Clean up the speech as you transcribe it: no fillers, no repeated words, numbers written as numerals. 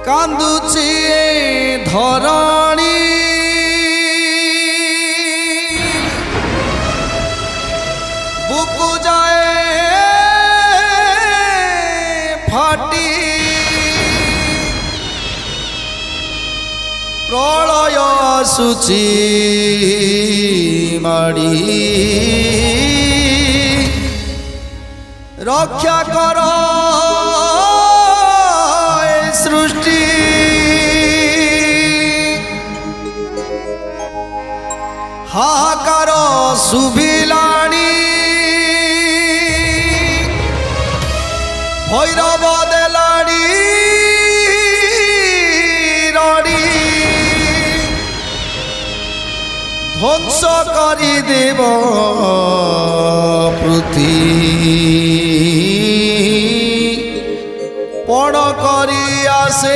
কান্দুছি ধরণী বুকু যায় ফাটি প্রলয় আসুচি মাড়ি রক্ষা কর সৃষ্টি হাহাকার শুভিলাণী ভৈরব দেলাণী রণী ধ্বংস করি দেব পৃথিবী পড় করি আসে।